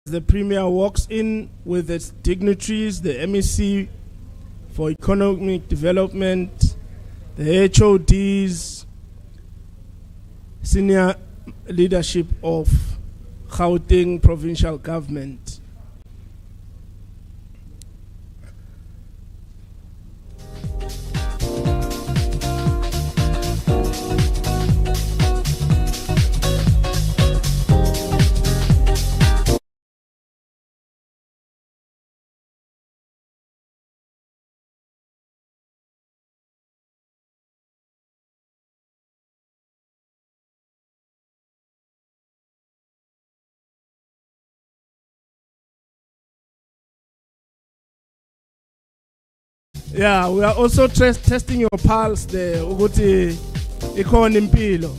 The Premier walks in with its dignitaries, the MEC for Economic Development, the HODs, senior leadership of Gauteng provincial government. Yeah, we are also testing your pulse there, Uguti Ipilo.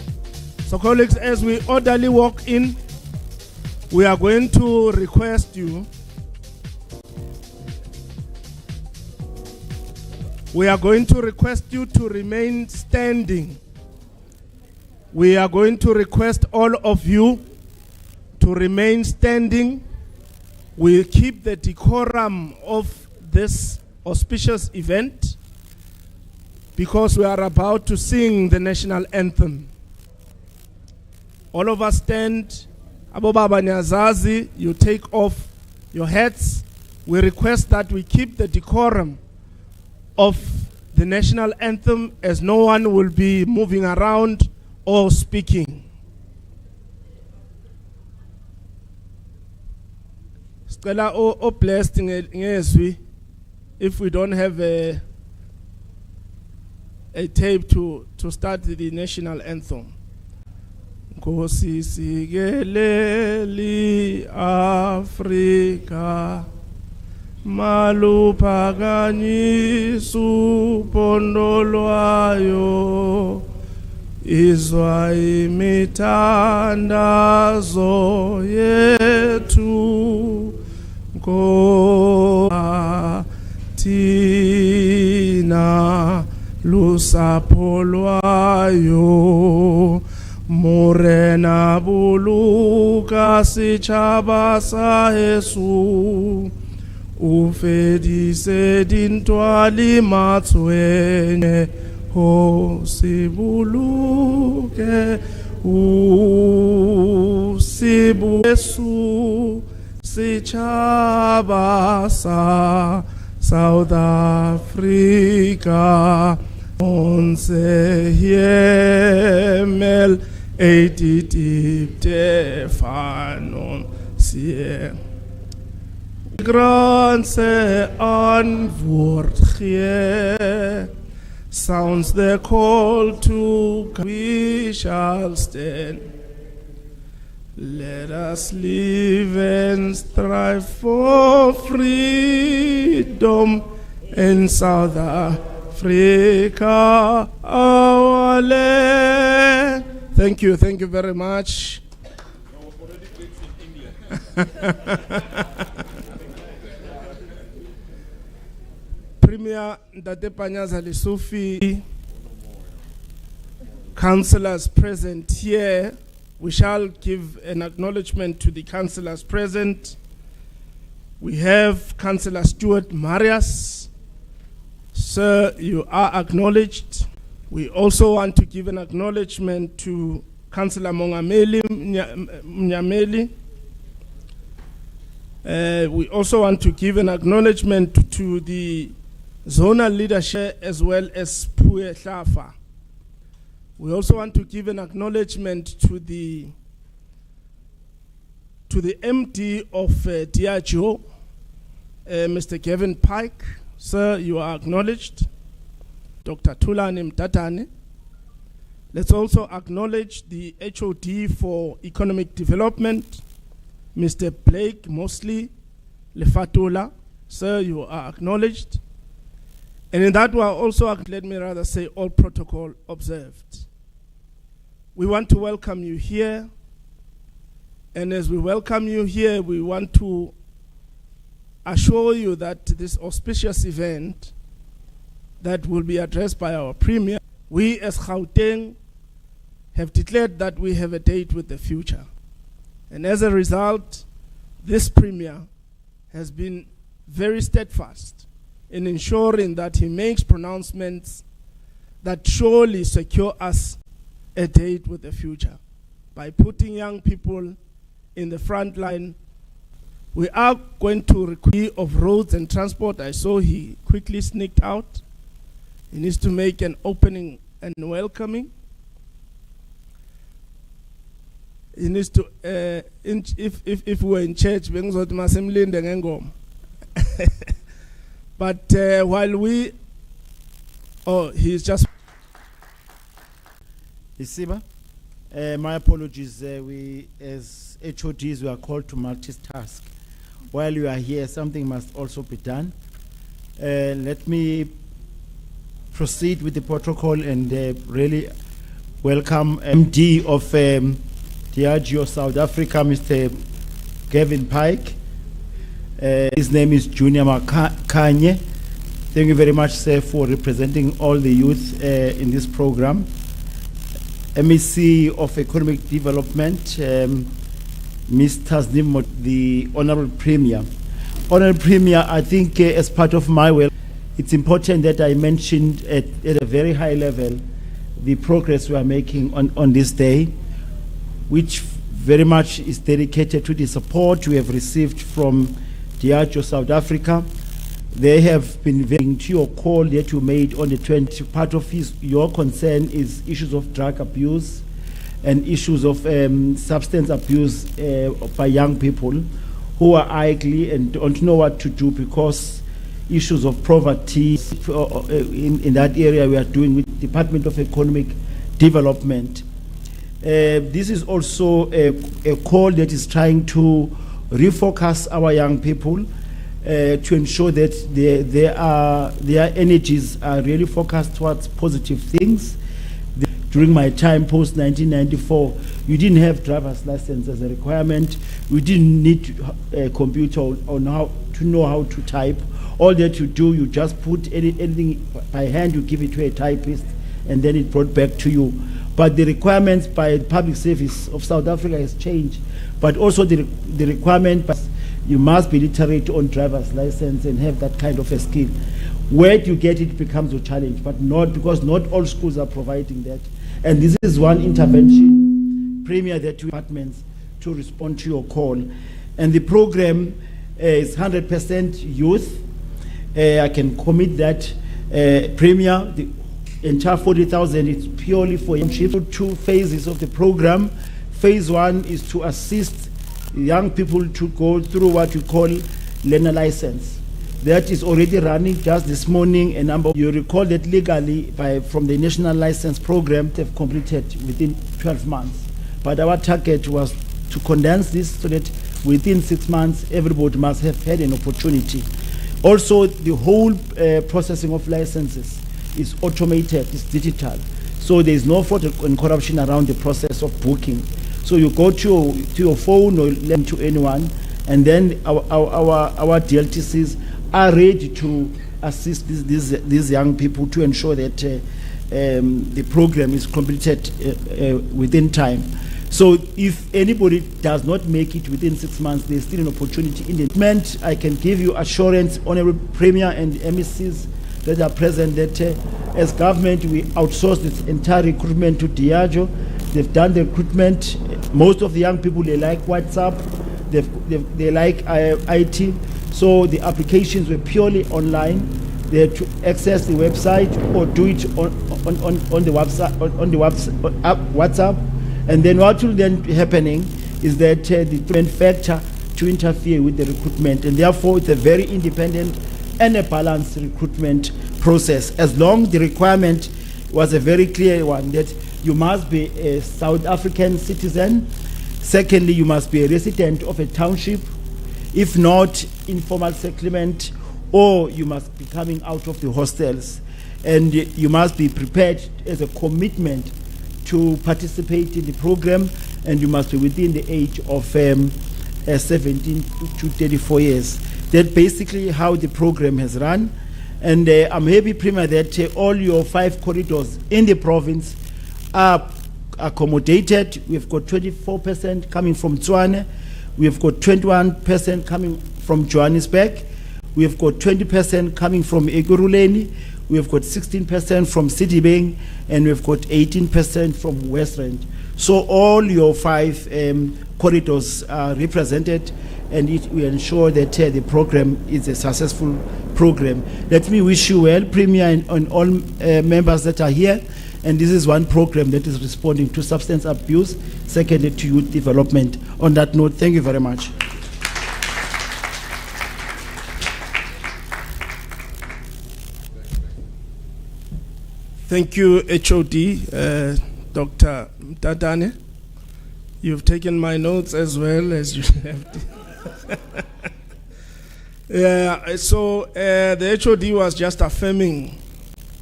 So colleagues, as we orderly walk in, we are going to request you. We are going to request you to remain standing. We are going to request all of you to remain standing. We keep the decorum of this auspicious event because we are about to sing the national anthem. All of us stand. Abo Baba Nyazazi, you take off your hats. We request that we keep the decorum of the national anthem as no one will be moving around or speaking. Stella o blessed ngezwi. If we don't have a tape to start the national anthem. Nkosi sikeleli Afrika maluphakanyisu pondo lwayo izwa imithandazo yethu Tina lusapho lwayo morena buluka sitjhaba sa Jesu ufedise dintwali matswenye ho sibuluke usibu Jesu sitjhaba sa South Africa onse hiemel etitipte fanon sie Grandse antwoord gee sounds the call to we shall stand. Let us live and strive for freedom in South Africa, our land. Thank you very much. Premier Ndate Panyaza Lesufi, councillors present here. We shall give an acknowledgement to the councillors present. We have Councillor Stuart Marias. Sir, you are acknowledged. We also want to give an acknowledgement to Councillor Mongameli Mnyameli. We also want to give an acknowledgement to the zonal leadership as well as Pue Hlafa. We also want to give an acknowledgement to the MD of Diageo, Mr. Kevin Pike. Sir, you are acknowledged. Dr. Thulani Mtatane. Let's also acknowledge the HOD for Economic Development, Mr. Blake Mosley Lefatula. Sir, you are acknowledged. And in that way, also, let me rather say, all protocol observed. We want to welcome you here. And as we welcome you here, we want to assure you that this auspicious event that will be addressed by our Premier, we as Gauteng have declared that we have a date with the future. And as a result, this Premier has been very steadfast in ensuring that he makes pronouncements that surely secure us a date with the future. By putting young people in the front line, we are going to require of roads and transport. I saw he quickly sneaked out. He needs to make an opening and welcoming. He needs to, if we were in church, but while we, he's just. Isiba, my apologies. We, as HODs, we are called to multitask. While you are here, something must also be done. Let me proceed with the protocol and really welcome MD of Diageo South Africa, Mr. Gavin Pike. His name is Junior Makanye. Thank you very much, sir, for representing all the youth in this program. MEC of Economic Development, Mr. Tasnim, the Honorable Premier. Honorable Premier, I think as part of my work, it's important that I mentioned at a very high level the progress we are making on this day, which very much is dedicated to the support we have received from Diageo South Africa. They have been very to your call that you made on the 20th. Part of your concern is issues of drug abuse and issues of substance abuse by young people who are idle and don't know what to do because issues of poverty in that area we are doing with Department of Economic Development. This is also a call that is trying to refocus our young people to ensure that their energies are really focused towards positive things. During my time post-1994, you didn't have driver's license as a requirement. We didn't need a computer on how to know how to type. All that you do, you just put anything by hand, you give it to a typist, and then it brought back to you. But the requirements by the Public Service of South Africa has changed. But also the requirement, you must be literate on driver's license and have that kind of a skill. Where do you get it becomes a challenge, but not because not all schools are providing that. And this is one intervention, Premier, that we departments to respond to your call. And the program is 100% youth. I can commit that, Premier. The entire 40,000 is purely for young. Two phases of the program. Phase one is to assist young people to go through what you call learner license. That is already running just this morning. A number, you recall that legally from the national license program they've completed within 12 months. But our target was to condense this so that within 6 months everybody must have had an opportunity. Also, the whole processing of licenses is automated, it's digital. So there is no fraud and corruption around the process of booking. So you go to your phone or lend to anyone, and then our DLTCs are ready to assist these young people to ensure that the program is completed within time. So if anybody does not make it within 6 months, there's still an opportunity in the event. I can give you assurance, Honorable Premier and MECs that are present, that as government we outsourced this entire recruitment to Diageo. They've done the recruitment. Most of the young people, they like WhatsApp, they like IT. So the applications were purely online. They had to access the website or do it on the WhatsApp. And then what will then be happening is that the factor to interfere with the recruitment, and therefore it's a very independent and a balanced recruitment process. As long as the requirement was a very clear one, that you must be a South African citizen. Secondly, you must be a resident of a township. If not, informal settlement, or you must be coming out of the hostels. And you must be prepared as a commitment to participate in the program, and you must be within the age of 17 to 34 years. That's basically how the program has run. And I'm happy, Premier, that all your 5 corridors in the province are accommodated. We've got 24% coming from Tshwane. We have got 21% coming from Johannesburg. We have got 20% coming from Ekurhuleni. We have got 16% from Citibank, and we have got 18% from West Rand. So all your 5 corridors are represented, and we ensure that the program is a successful program. Let me wish you well, Premier, and all members that are here. And this is one program that is responding to substance abuse, secondly to youth development. On that note, thank you very much. Thank you, HOD, Dr. Mtatane. You've taken my notes as well as you left. Yeah, so the HOD was just affirming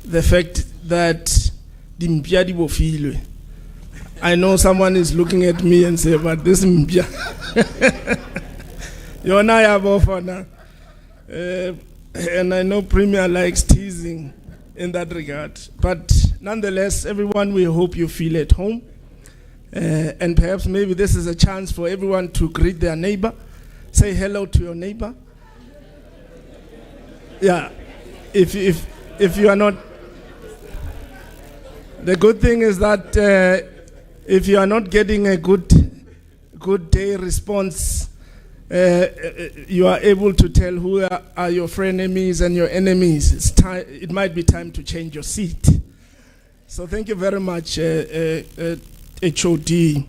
the fact that the Mpia di Bofilwe. I know someone is looking at me and say, but this Mpia. You're not and I know Premier likes teasing in that regard. But nonetheless, everyone, we hope you feel at home. And perhaps maybe this is a chance for everyone to greet their neighbor. Say hello to your neighbor. Yeah, if you are not, the good thing is that if you are not getting a good day response, you are able to tell who are your frenemies and your enemies. It might be time to change your seat. So thank you very much, HOD.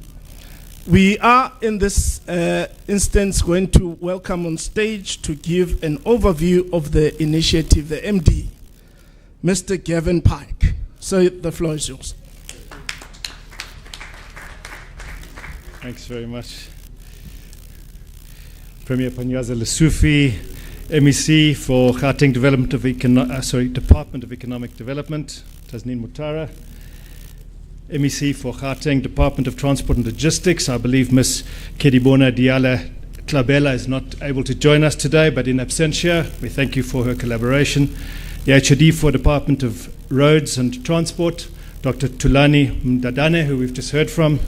We are in this instance going to welcome on stage to give an overview of the initiative, the MD, Mr. Gavin Pike. So the floor is yours. Thanks very much. Premier Panyaza Lesufi, MEC for Gauteng Department of Economic Development, Tasneem Mutara. MEC for Gauteng Department of Transport and Logistics. I believe Ms. Kedibona Diala Klabela is not able to join us today, but in absentia, we thank you for her collaboration. The HOD for Department of Roads and Transport, Dr. Thulani Mdadane, who we've just heard from.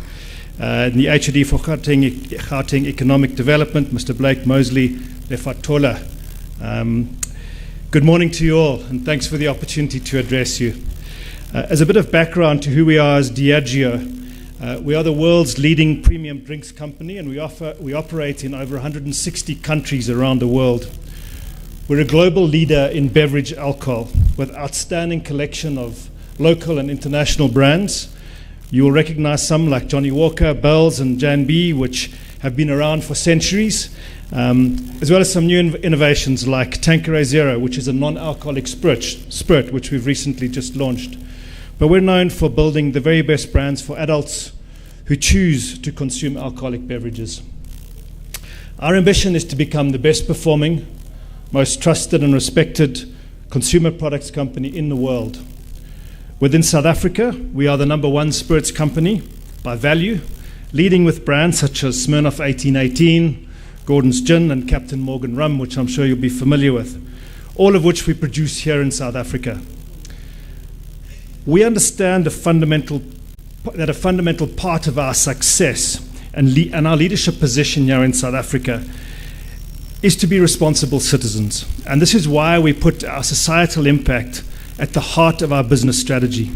The HOD for Gauteng Economic Development, Mr. Blake Mosley Lefatola. Good morning to you all, and thanks for the opportunity to address you. As a bit of background to who we are as Diageo, we are the world's leading premium drinks company, and we operate in over 160 countries around the world. We're a global leader in beverage alcohol with outstanding collection of local and international brands. You will recognize some like Johnny Walker, Bell's, and Jan B, which have been around for centuries, as well as some new innovations like Tanqueray Zero, which is a non-alcoholic spirit, which we've recently just launched. But we're known for building the very best brands for adults who choose to consume alcoholic beverages. Our ambition is to become the best performing, most trusted and respected consumer products company in the world. Within South Africa, we are the #1 spirits company by value, leading with brands such as Smirnoff 1818, Gautengs Gin, and Captain Morgan Rum, which I'm sure you'll be familiar with, all of which we produce here in South Africa. We understand that a fundamental part of our success and our leadership position here in South Africa is to be responsible citizens. And this is why we put our societal impact at the heart of our business strategy.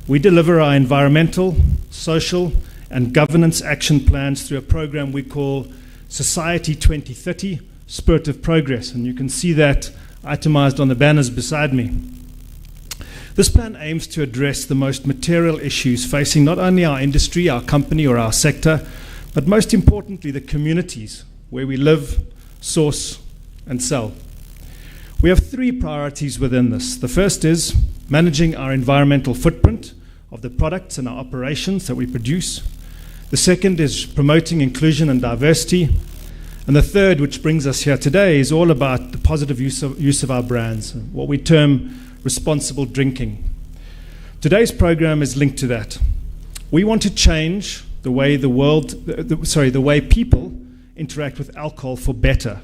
We deliver our environmental, social, and governance action plans through a program we call Society 2030, Spirit of Progress, and you can see that itemized on the banners beside me. This plan aims to address the most material issues facing not only our industry, our company, or our sector, but most importantly, the communities where we live, source, and sell. We have 3 priorities within this. The first is managing our environmental footprint of the products and our operations that we produce. The second is promoting inclusion and diversity. And the third, which brings us here today, is all about the positive use of our brands, what we term responsible drinking. Today's program is linked to that. We want to change the way the way people interact with alcohol for better.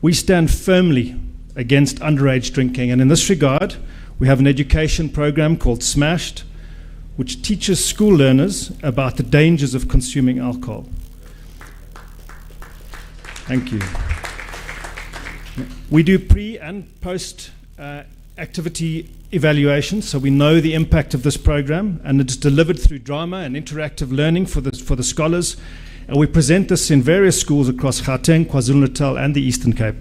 We stand firmly against underage drinking, and in this regard, we have an education program called Smashed, which teaches school learners about the dangers of consuming alcohol. Thank you. We do pre and post activity evaluation, so we know the impact of this program, and it's delivered through drama and interactive learning for the scholars, and we present this in various schools across Gauteng, KwaZulu-Natal and the Eastern Cape.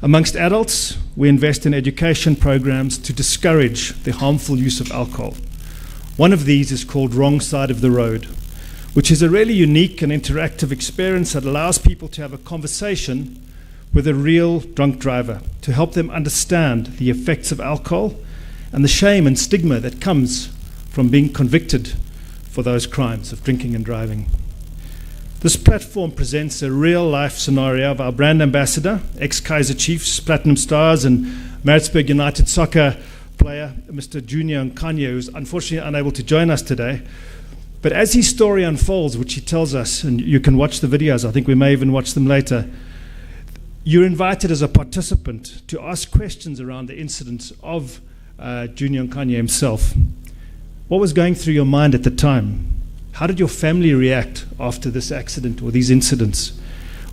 Amongst adults, we invest in education programs to discourage the harmful use of alcohol. One of these is called Wrong Side of the Road, which is a really unique and interactive experience that allows people to have a conversation with a real drunk driver to help them understand the effects of alcohol and the shame and stigma that comes from being convicted for those crimes of drinking and driving. This platform presents a real-life scenario of our brand ambassador, ex-Kaizer Chiefs, Platinum Stars, and Maritzburg United soccer player, Mr. Junior Nkanye, who's unfortunately unable to join us today. But as his story unfolds, which he tells us, and you can watch the videos, I think we may even watch them later, you're invited as a participant to ask questions around the incidents of Junior Nkanye himself. What was going through your mind at the time? How did your family react after this accident or these incidents?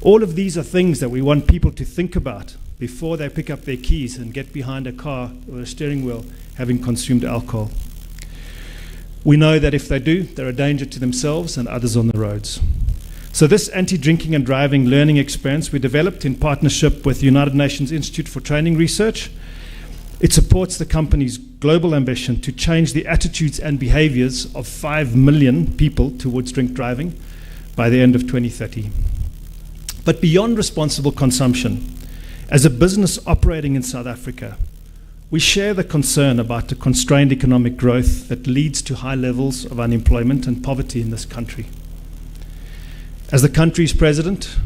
All of these are things that we want people to think about before they pick up their keys and get behind a car or a steering wheel having consumed alcohol. We know that if they do, they're a danger to themselves and others on the roads. So this anti-drinking and driving learning experience we developed in partnership with the United Nations Institute for Training Research. It supports the company's global ambition to change the attitudes and behaviors of 5 million people towards drink driving by the end of 2030. But beyond responsible consumption, as a business operating in South Africa, we share the concern about the constrained economic growth that leads to high levels of unemployment and poverty in this country. As the country's president,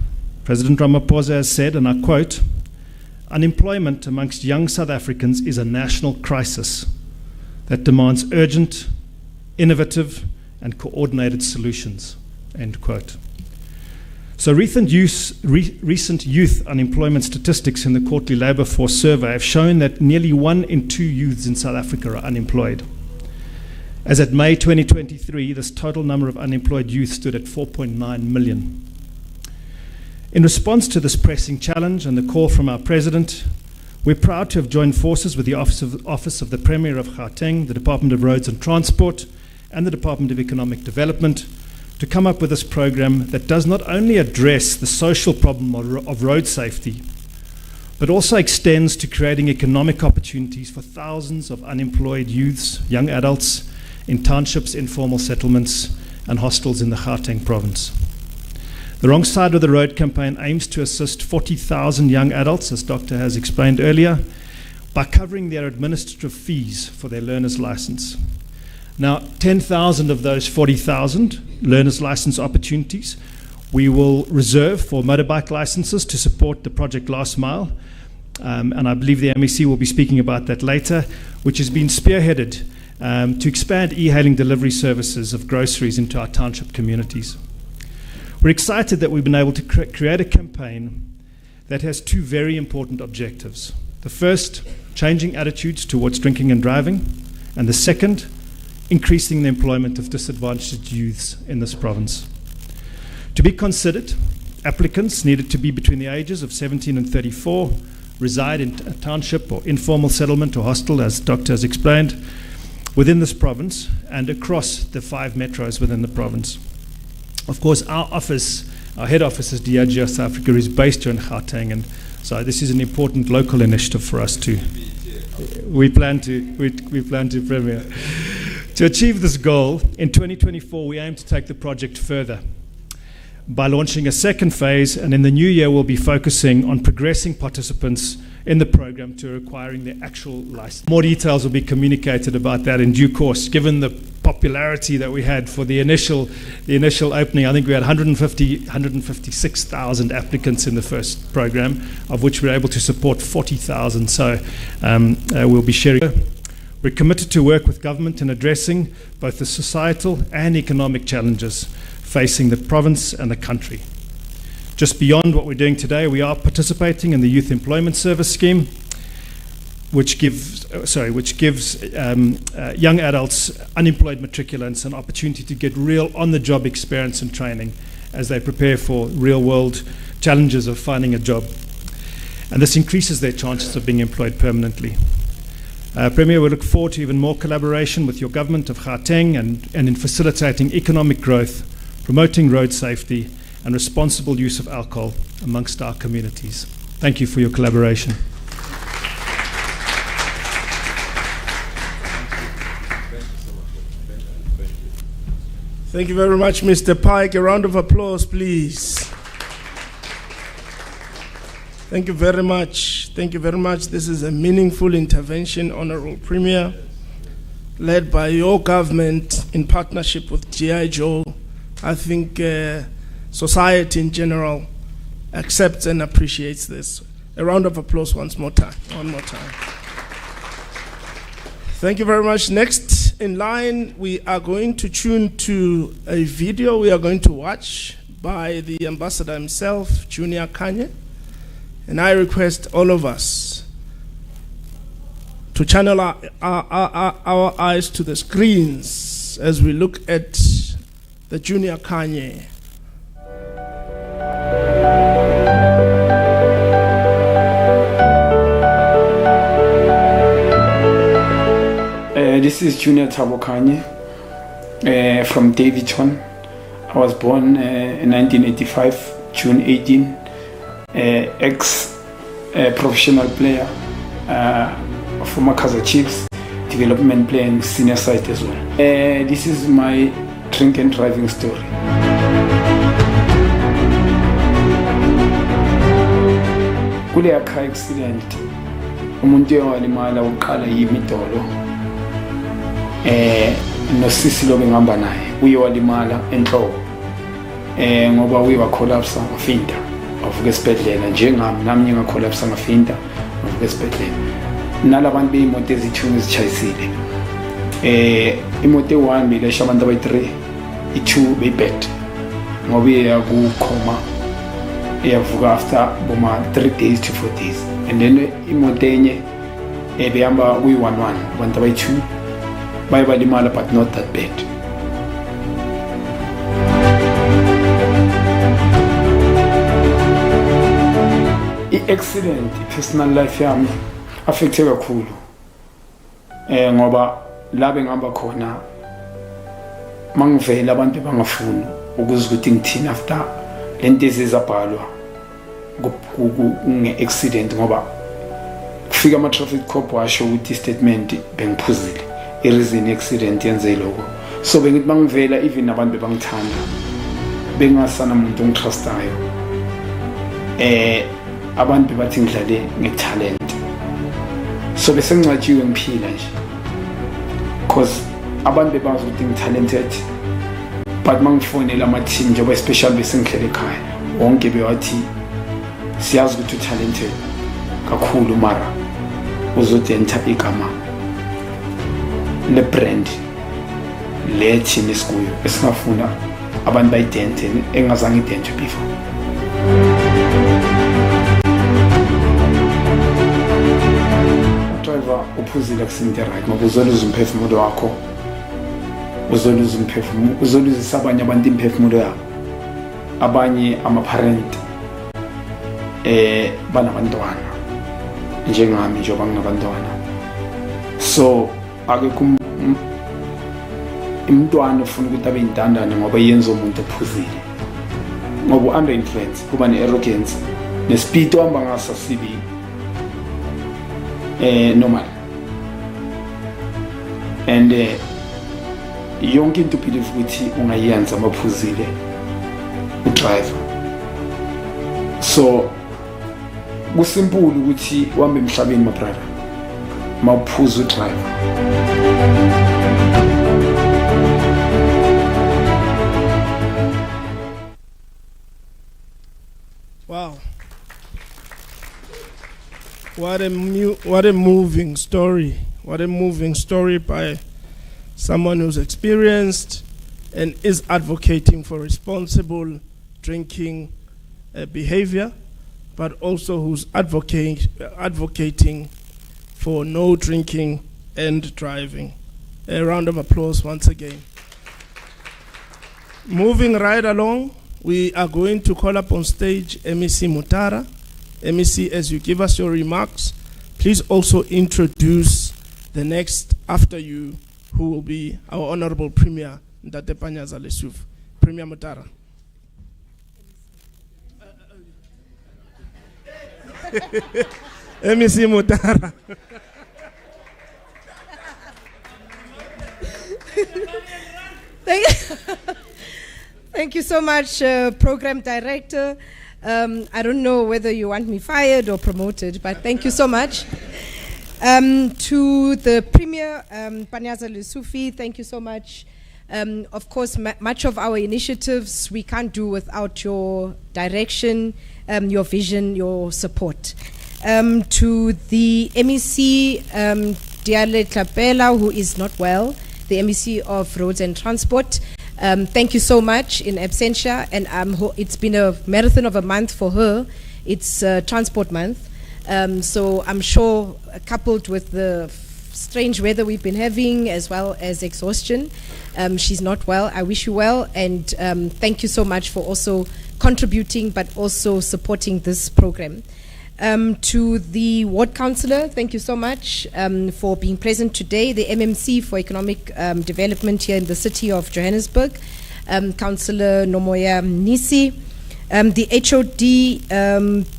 President Ramaphosa has said, and I quote, "Unemployment amongst young South Africans is a national crisis that demands urgent, innovative, and coordinated solutions," end quote. So recent youth unemployment statistics in the quarterly labour force survey have shown that nearly 1 in 2 youths in South Africa are unemployed. As at May 2023, this total number of unemployed youth stood at 4.9 million. In response to this pressing challenge and the call from our President, we're proud to have joined forces with the Office of the Premier of Gauteng, the Department of Roads and Transport, and the Department of Economic Development to come up with this program that does not only address the social problem of road safety, but also extends to creating economic opportunities for thousands of unemployed youths, young adults, in townships, informal settlements, and hostels in the Gauteng province. The Wrong Side of the Road campaign aims to assist 40,000 young adults, as Doctor has explained earlier, by covering their administrative fees for their learner's license. Now, 10,000 of those 40,000 learner's license opportunities we will reserve for motorbike licenses to support the Project Last Mile, and I believe the MEC will be speaking about that later, which has been spearheaded to expand e-hailing delivery services of groceries into our township communities. We're excited that we've been able to create a campaign that has 2 very important objectives. The first, changing attitudes towards drinking and driving, and the second, increasing the employment of disadvantaged youths in this province. To be considered, applicants needed to be between the ages of 17 and 34, reside in a township or informal settlement or hostel, as Doctor has explained, within this province and across the 5 metros within the province. Of course, our head office is Diageo South Africa, is based here in Gauteng, and so this is an important local initiative for us too. We plan to premiere. To achieve this goal, in 2024, we aim to take the project further by launching a second phase, and in the new year, we'll be focusing on progressing participants in the program to acquiring their actual license. More details will be communicated about that in due course. Given the popularity that we had for the initial opening, I think we had 156,000 applicants in the first program, of which we were able to support 40,000. So we'll be sharing. We're committed to work with government in addressing both the societal and economic challenges facing the province and the country. Just beyond what we're doing today, we are participating in the Youth Employment Service Scheme, which gives young adults, unemployed matriculants, an opportunity to get real on-the-job experience and training as they prepare for real-world challenges of finding a job. And this increases their chances of being employed permanently. Premier, we look forward to even more collaboration with your government of Gauteng and in facilitating economic growth, promoting road safety, and responsible use of alcohol amongst our communities. Thank you for your collaboration. Thank you very much, Mr. Pike. A round of applause, please. Thank you very much. Thank you very much. This is a meaningful intervention, Honorable Premier, led by your government in partnership with G.I. Joe. I think society in general accepts and appreciates this. A round of applause one more time. Thank you very much. Next in line, we are going to tune to a video we are going to watch by the ambassador himself, Junior Kanye. And I request all of us to channel our eyes to the screens as we look at the Junior Kanye. This is Junior Thabo Kanye from Davidson. I was born in 1985, June 18. Ex-professional player for Makaza Chiefs, development player and senior side as well. This is my drink and driving story. Kule car accident, umuntu owalimala uqala yimidolo. Nosisi lo bengihamba naye uye walimala enhloko. Ngoba uyiwa collapse ngafinta. Avuka esibhedlela njengami nami ngakholapsa ngafinta avuka esibhedlela nalabantu beimoto ezithunga ezitshayisile imoto e1 bilesha abantu abayi3 i2 beyibed ngoba iyakukhoma iyavuka after boma 3 days to 4 days and then imoto enye ebehamba kuyi11 abantu abayi2 baye balimala but not that bad. Accident personal life yami affected kakhulu ngoba la bengihamba khona mangivela abantu bangafuni ukuzwa ukuthi ngithini after lento ezizabhalwa nge-accident ngoba kufika ama-traffic cop washo ukuthi statement bengiphuzile i-reason accident yenze lokho so bengithi mangivela even abantu bangithanda bengasana umuntu ongitrustayo abantu bathi ngidlale ngetalent so bese ngicatshiwe ngiphila nje because abantu bebazi ukuthi ngitalented but mangifonela ama-team njengoba especially bese ngihlele ekhaya wonke bewathi siyazi ukuthi utalented kakhulu mara uzodenta igama le-brand le team esikuyo esingafuna abantu bayidente engazange idente before. Driver uphuzile akusinto right ngoba uzoluza umphefumulo wakho uzoluzisa abanye abantu imphefumulo yabo abanye ama-parent banabantwana njengami njengoba nginabantwana so akekho umntwana ufuna ukuthi abe yintandane ngoba yenza umuntu ophuzile ngoba under influence kuba ne-arrogance nespeed ohamba ngaso sibi normal and yonke into believe ukuthi ungayenza maphuzile udriver so kusimple ukuthi uhambe emhlabeni my brother mawuphuza udriver. Wow. What a moving story. What a moving story by someone who's experienced and is advocating for responsible drinking behavior, but also who's advocating for no drinking and driving. A round of applause once again. Moving right along, we are going to call up on stage MEC Mutara. MEC, as you give us your remarks, please also introduce the next after you, who will be our Honorable Premier, Ndate Panyaza Lesufi. Premier Mutara. MEC Mutara. Thank you so much, Program Director. I don't know whether you want me fired or promoted, but thank you so much. To the Premier, Panyaza Lesufi, thank you so much. Of course, much of our initiatives we can't do without your direction, your vision, your support. To the MEC, Diale Tlapela, who is not well, the MEC of Roads and Transport, thank you so much in absentia, and it's been a marathon of a month for her. It's Transport Month, so I'm sure coupled with the strange weather we've been having as well as exhaustion, she's not well. I wish you well, and thank you so much for also contributing but also supporting this program. To the Ward Councillor, thank you so much for being present today. The MMC for Economic Development here in the city of Johannesburg, Councillor Nomoya Nisi, the HOD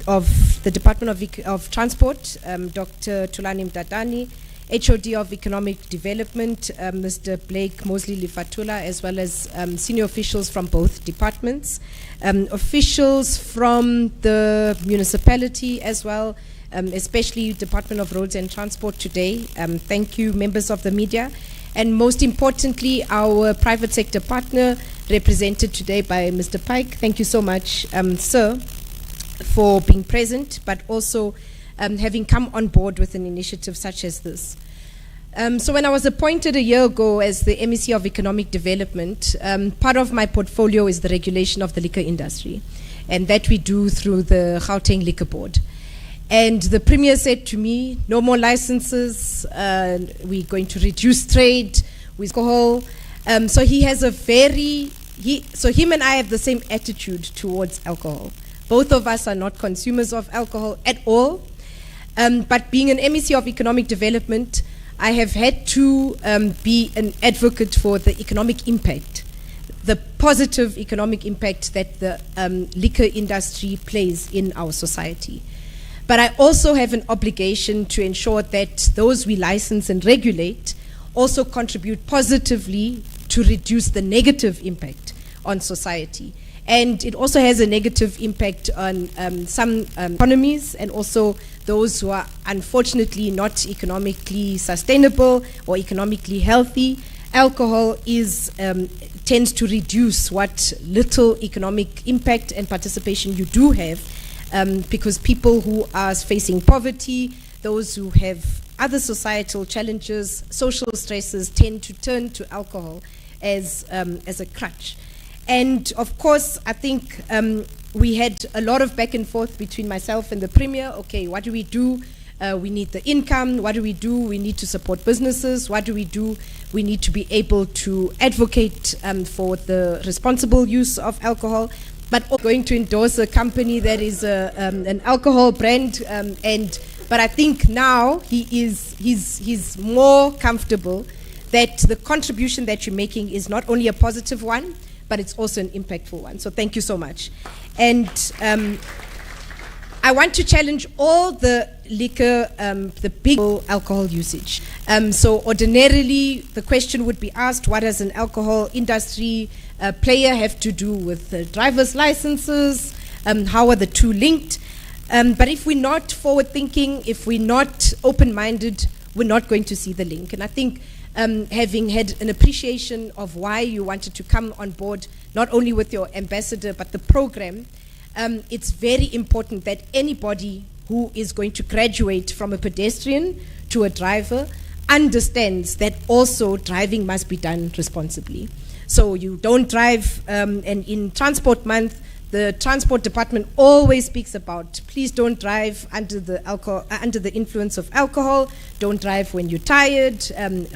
of the Department of Transport, Dr. Thulani Mtatani, HOD of Economic Development, Mr. Blake Mosley Lifatula, as well as senior officials from both departments, officials from the municipality as well, especially Department of Roads and Transport today. Thank you, members of the media, and most importantly, our private sector partner, represented today by Mr. Pike. Thank you so much, sir, for being present, but also having come on board with an initiative such as this. So when I was appointed a year ago as the MEC of Economic Development, part of my portfolio is the regulation of the liquor industry, and that we do through the Gauteng Liquor Board. And the Premier said to me, no more licenses, we're going to reduce trade with alcohol. So he has so him and I have the same attitude towards alcohol. Both of us are not consumers of alcohol at all. But being an MEC of Economic Development, I have had to be an advocate for the economic impact, the positive economic impact that the liquor industry plays in our society. But I also have an obligation to ensure that those we license and regulate also contribute positively to reduce the negative impact on society. And it also has a negative impact on some economies, and also those who are unfortunately not economically sustainable or economically healthy. Alcohol tends to reduce what little economic impact and participation you do have, because people who are facing poverty, those who have other societal challenges, social stresses, tend to turn to alcohol as a crutch. And of course, I think we had a lot of back and forth between myself and the Premier. Okay, what do we do? We need the income. What do? We need to support businesses. What do? We need to be able to advocate for the responsible use of alcohol, but also going to endorse a company that is an alcohol brand. But I think now he's more comfortable that the contribution that you're making is not only a positive one, but it's also an impactful one. So thank you so much. And I want to challenge all the liquor, the big alcohol usage. So ordinarily, the question would be asked, what does an alcohol industry player have to do with the driver's licenses? How are the two linked? But if we're not forward-thinking, if we're not open-minded, we're not going to see the link. And I think having had an appreciation of why you wanted to come on board, not only with your ambassador, but the program, it's very important that anybody who is going to graduate from a pedestrian to a driver understands that also driving must be done responsibly. So you don't drive, and in Transport Month, the Transport Department always speaks about, please don't drive under the influence of alcohol, don't drive when you're tired,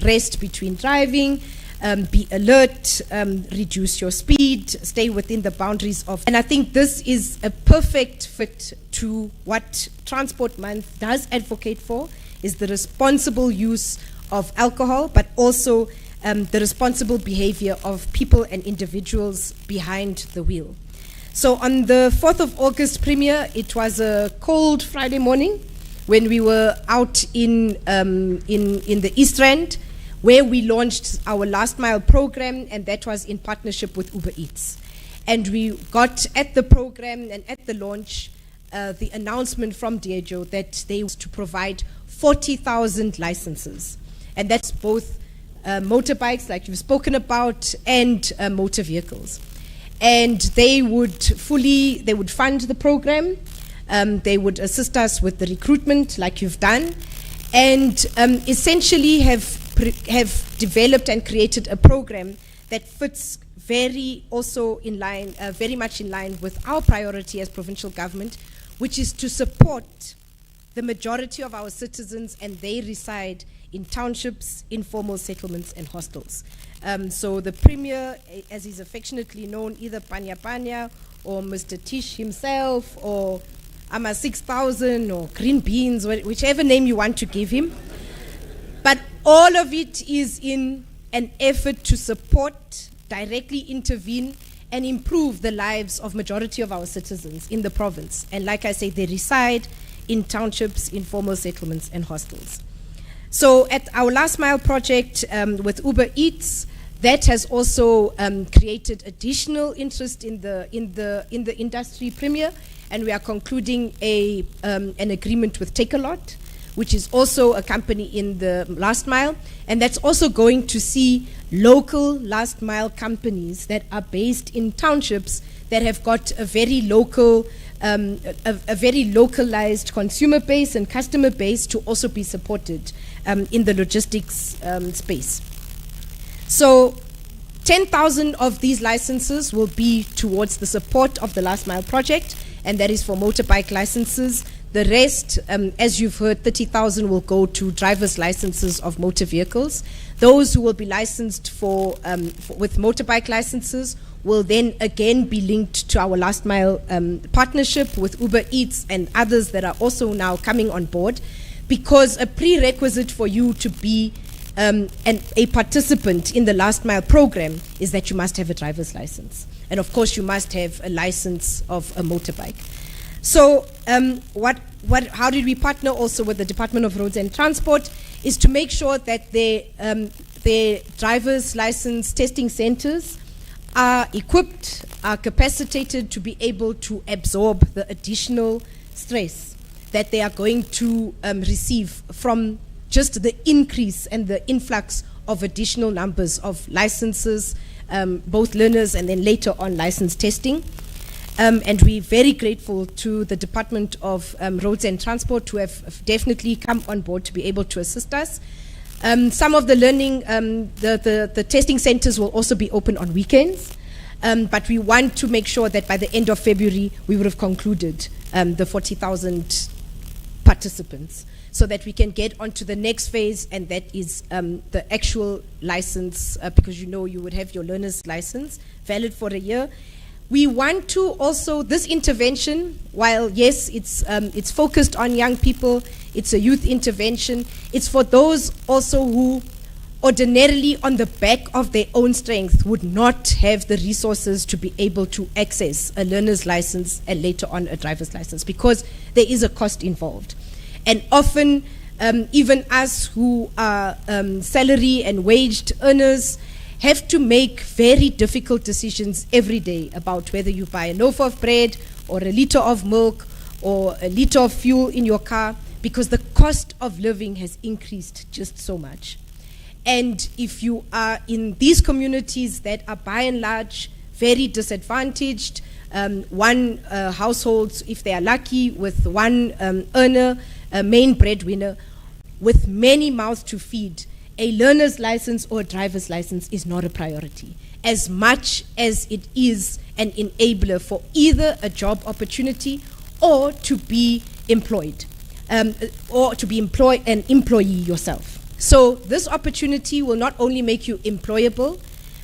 rest between driving. be alert, reduce your speed, stay within the boundaries of. And I think this is a perfect fit to what Transport Month does advocate for, is the responsible use of alcohol, but also the responsible behavior of people and individuals behind the wheel. So on the 4th of August premiere, it was a cold Friday morning when we were out in the East Rand, where we launched our Last Mile program, and that was in partnership with Uber Eats. And we got at the program and at the launch the announcement from Diageo that they were to provide 40,000 licenses. And that's both motorbikes, like you've spoken about, and motor vehicles. And they would fund the program. They would assist us with the recruitment, like you've done, and essentially have developed and created a program that fits very much in line with our priority as provincial government, which is to support the majority of our citizens, and they reside in townships, informal settlements, and hostels. So the Premier, as he's affectionately known, either Panya Panya or Mr. Tish himself or Ama 6000 or Green Beans, whichever name you want to give him. But all of it is in an effort to support, directly intervene, and improve the lives of majority of our citizens in the province. And like I say, they reside in townships, informal settlements, and hostels. So at our Last Mile project with Uber Eats, that has also created additional interest in the industry Premier, and we are concluding an agreement with Take a Lot, which is also a company in the Last Mile, and that's also going to see local Last Mile companies that are based in townships that have got a very local, a very localized consumer base and customer base to also be supported in the logistics space. So 10,000 of these licenses will be towards the support of the Last Mile project, and that is for motorbike licenses. The rest, as you've heard, 30,000 will go to driver's licenses of motor vehicles. Those who will be licensed with motorbike licenses will then again be linked to our Last Mile partnership with Uber Eats and others that are also now coming on board, because a prerequisite for you to be a participant in the Last Mile program is that you must have a driver's license. And of course, you must have a license of a motorbike. So how did we partner also with the Department of Roads and Transport is to make sure that their driver's license testing centers are equipped, are capacitated to be able to absorb the additional stress that they are going to receive from just the increase and the influx of additional numbers of licenses, both learners and then later on license testing. And we're very grateful to the Department of Roads and Transport who have definitely come on board to be able to assist us. Some of the learning, the testing centers will also be open on weekends, but we want to make sure that by the end of February we would have concluded the 40,000 participants, so that we can get onto the next phase, and that is the actual license, because you would have your learner's license valid for a year. We want to also, this intervention, while yes, it's focused on young people, it's a youth intervention, it's for those also who ordinarily on the back of their own strength would not have the resources to be able to access a learner's license and later on a driver's license, because there is a cost involved. And often, even us who are salary and waged earners have to make very difficult decisions every day about whether you buy a loaf of bread or a liter of milk or a liter of fuel in your car, because the cost of living has increased just so much. And if you are in these communities that are by and large very disadvantaged, one households, if they are lucky, with one earner, a main breadwinner, with many mouths to feed, a learner's license or a driver's license is not a priority, as much as it is an enabler for either a job opportunity or to be employed, or to be an employee yourself. So this opportunity will not only make you employable,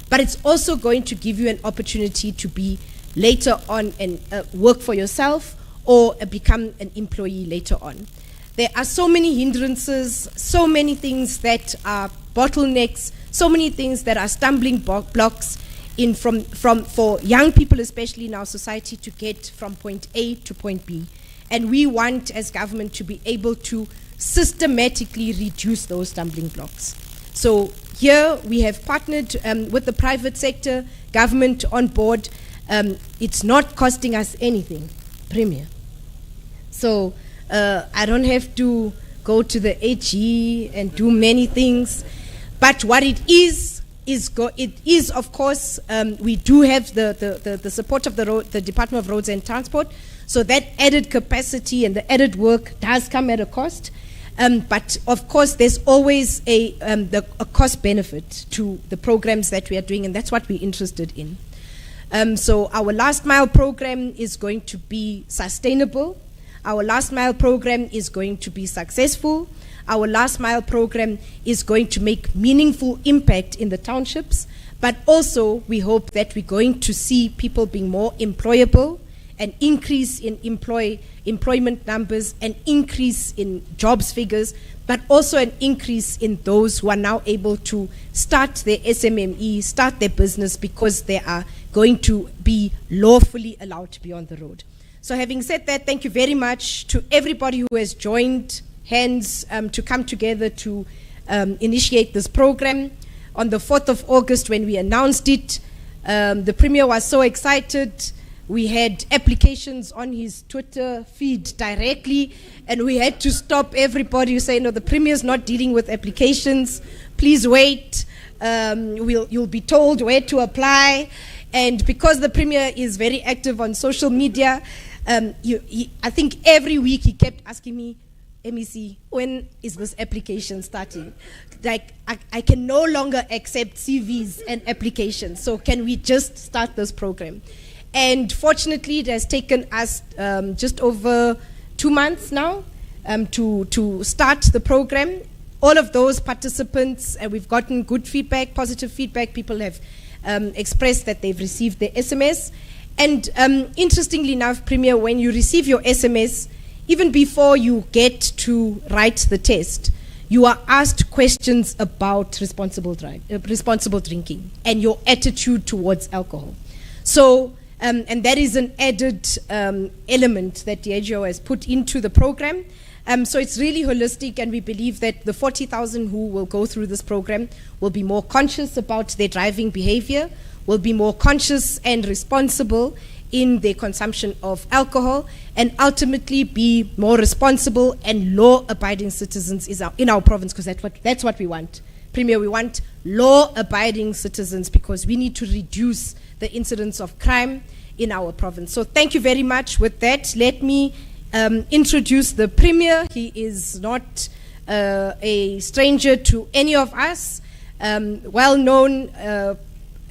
but it's also going to give you an opportunity to be later on and work for yourself or become an employee later on. There are so many hindrances, so many things that are bottlenecks, so many things that are stumbling blocks for young people, especially in our society, to get from point A to point B. And we want, as government, to be able to systematically reduce those stumbling blocks. So here we have partnered with the private sector, government on board. It's not costing us anything, Premier. So I don't have to go to the HE and do many things. But what it is of course, we do have the support of the Department of Roads and Transport. So that added capacity and the added work does come at a cost. But of course, there's always a cost benefit to the programs that we are doing, and that's what we're interested in. So our last mile program is going to be sustainable. Our last mile program is going to be successful. Our last mile program is going to make meaningful impact in the townships, but also we hope that we're going to see people being more employable, an increase in employment numbers, an increase in jobs figures, but also an increase in those who are now able to start their SMME, start their business, because they are going to be lawfully allowed to be on the road. So having said that, thank you very much to everybody who has joined hands to come together to initiate this program. On the 4th of August, when we announced it, the Premier was so excited. We had applications on his Twitter feed directly, and we had to stop everybody who say, no, the Premier's not dealing with applications. Please wait. You'll be told where to apply. And because the Premier is very active on social media, I think every week he kept asking me, MEC, when is this application starting? Like, I can no longer accept CVs and applications, so can we just start this program? And fortunately, it has taken us just over 2 months now to start the program. All of those participants, we've gotten good feedback, positive feedback. People have expressed that they've received their SMS. And interestingly enough, Premier, when you receive your SMS, even before you get to write the test, you are asked questions about responsible drinking and your attitude towards alcohol. So, and that is an added element that Diageo has put into the program. So it's really holistic, and we believe that the 40,000 who will go through this program will be more conscious about their driving behavior, will be more conscious and responsible in their consumption of alcohol, and ultimately be more responsible and law-abiding citizens in our province, because that's what we want. Premier, we want law-abiding citizens because we need to reduce the incidence of crime in our province. So thank you very much. With that, let me introduce the Premier. He is not a stranger to any of us, well known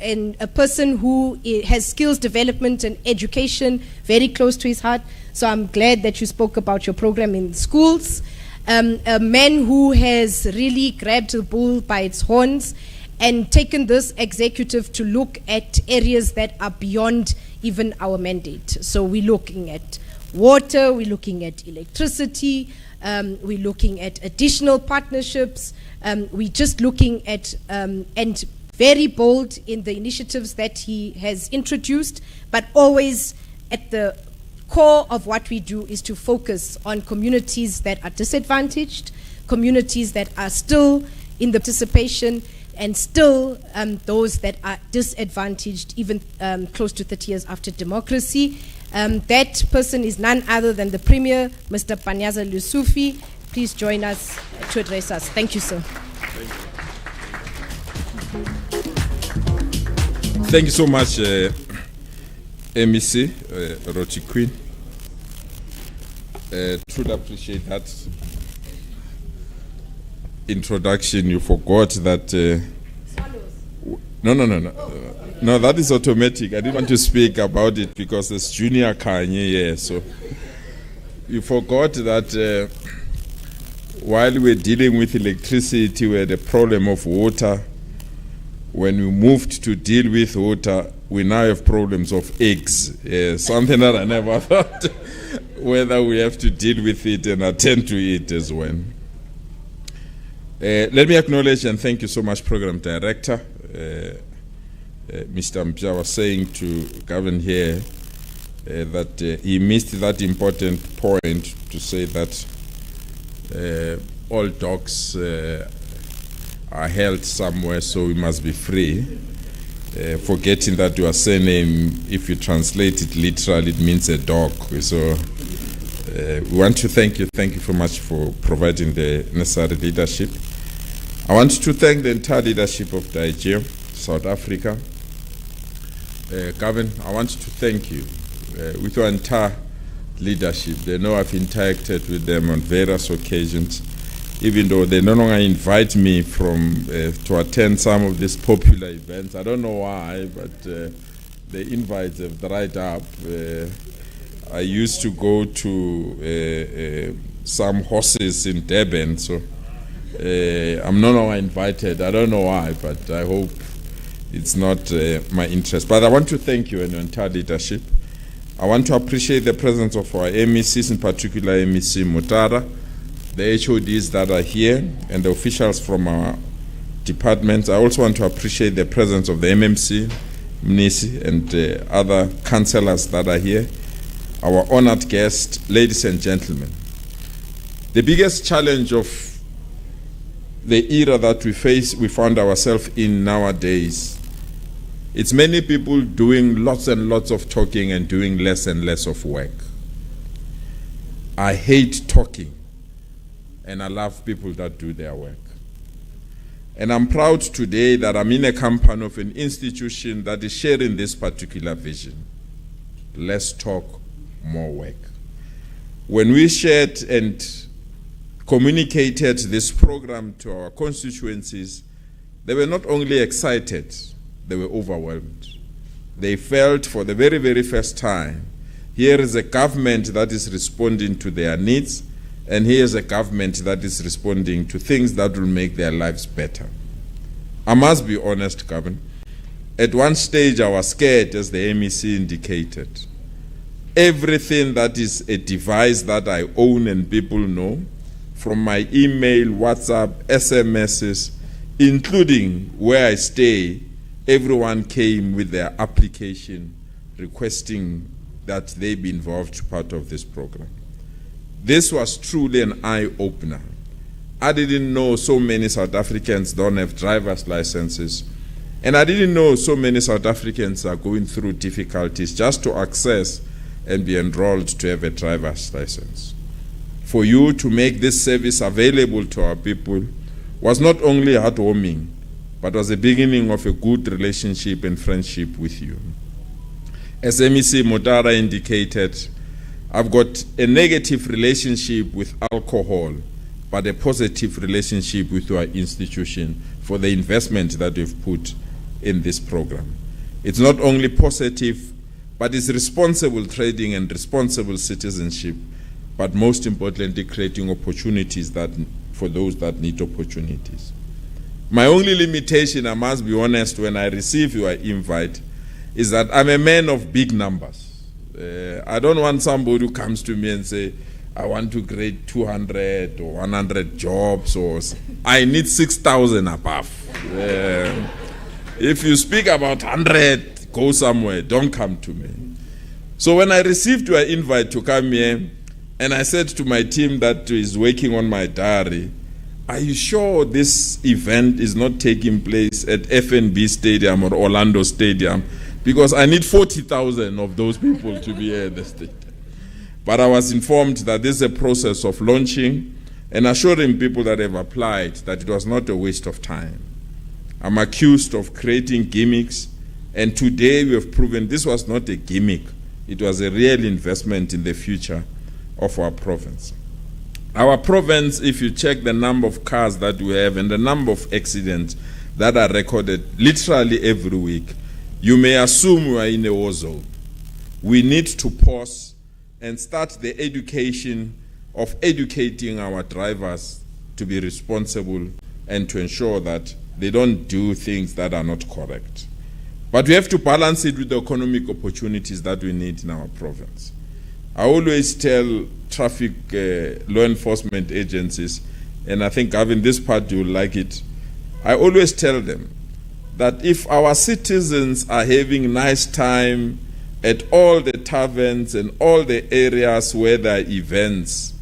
and a person who has skills development and education very close to his heart. So I'm glad that you spoke about your program in schools. A man who has really grabbed the bull by its horns and taken this executive to look at areas that are beyond even our mandate. So we're looking at water, we're looking at electricity, we're looking at additional partnerships, we're just looking at, and very bold in the initiatives that he has introduced, but always at the core of what we do is to focus on communities that are disadvantaged, communities that are still in the participation, and still those that are disadvantaged even close to 30 years after democracy. That person is none other than the Premier, Mr. Panyaza Lesufi. Please join us to address us. Thank you, sir. Thank you so much, MEC, Roti Queen. Truly appreciate that introduction. You forgot that. No, that is automatic. I didn't want to speak about it because there's Junior Kanye here. So you forgot that while we're dealing with electricity, we had a problem of water. When we moved to deal with water, we now have problems of eggs, something that I never thought whether we have to deal with it and attend to it as well. Let me acknowledge and thank you so much, Program Director. Mr. Mpia was saying to Gavin here that he missed that important point to say that all dogs are held somewhere, so we must be free. Forgetting that your surname, if you translate it literally, it means a dog. So we want to thank you very much for providing the necessary leadership. I want to thank the entire leadership of Nigeria, South Africa. Gavin, I want to thank you with your entire leadership. They know I've interacted with them on various occasions, even though they no longer invite me to attend some of these popular events. I don't know why, but the invites have dried up. I used to go to some horses in Durban, so I'm no longer invited. I don't know why, but I hope it's not my interest. But I want to thank you and your entire leadership. I want to appreciate the presence of our MECs, in particular MEC Mutara, the HODs that are here, and the officials from our departments. I also want to appreciate the presence of the MMC, MNISI, and other councillors that are here, our honored guests, ladies and gentlemen. The biggest challenge of the era that we found ourselves in nowadays, it's many people doing lots and lots of talking and doing less and less of work. I hate talking, and I love people that do their work. And I'm proud today that I'm in a company of an institution that is sharing this particular vision. Less talk, more work. When we shared and communicated this program to our constituencies, they were not only excited, they were overwhelmed. They felt for the very, very first time, here is a government that is responding to their needs, and here is a government that is responding to things that will make their lives better. I must be honest, Gavin. At one stage, I was scared, as the MEC indicated. Everything that is a device that I own and people know, from my email, WhatsApp, SMSs, including where I stay, everyone came with their application requesting that they be involved as part of this program. This was truly an eye-opener. I didn't know so many South Africans don't have driver's licenses, and I didn't know so many South Africans are going through difficulties just to access and be enrolled to have a driver's license. For you to make this service available to our people was not only heartwarming, but was the beginning of a good relationship and friendship with you. As MEC Mutara indicated, I've got a negative relationship with alcohol, but a positive relationship with our institution for the investment that we've put in this program. It's not only positive, but it's responsible trading and responsible citizenship, but most importantly, creating opportunities for those that need opportunities. My only limitation, I must be honest, when I receive your invite, is that I'm a man of big numbers. I don't want somebody who comes to me and say, I want to create 200 or 100 jobs, or I need 6,000 above. If you speak about 100, go somewhere, don't come to me. So when I received your invite to come here, and I said to my team that is working on my diary, are you sure this event is not taking place at FNB Stadium or Orlando Stadium? Because I need 40,000 of those people to be here at the stadium. But I was informed that this is a process of launching and assuring people that have applied that it was not a waste of time. I'm accused of creating gimmicks, and today we have proven this was not a gimmick. It was a real investment in the future of our province. Our province, if you check the number of cars that we have and the number of accidents that are recorded literally every week, you may assume we are in a war zone. We need to pause and start the education of educating our drivers to be responsible and to ensure that they don't do things that are not correct. But we have to balance it with the economic opportunities that we need in our province. I always tell traffic law enforcement agencies, and I think Gavin, this part you will like it, I always tell them that if our citizens are having nice time at all the taverns and all the areas where there are events,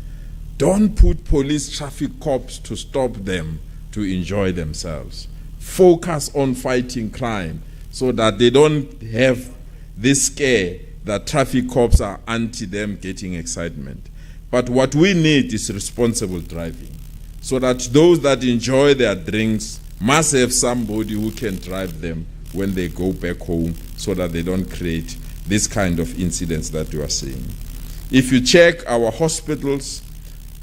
don't put police traffic cops to stop them to enjoy themselves. Focus on fighting crime so that they don't have this scare that traffic cops are anti them getting excitement. But what we need is responsible driving, so that those that enjoy their drinks must have somebody who can drive them when they go back home, so that they don't create this kind of incidents that you are seeing. If you check our hospitals,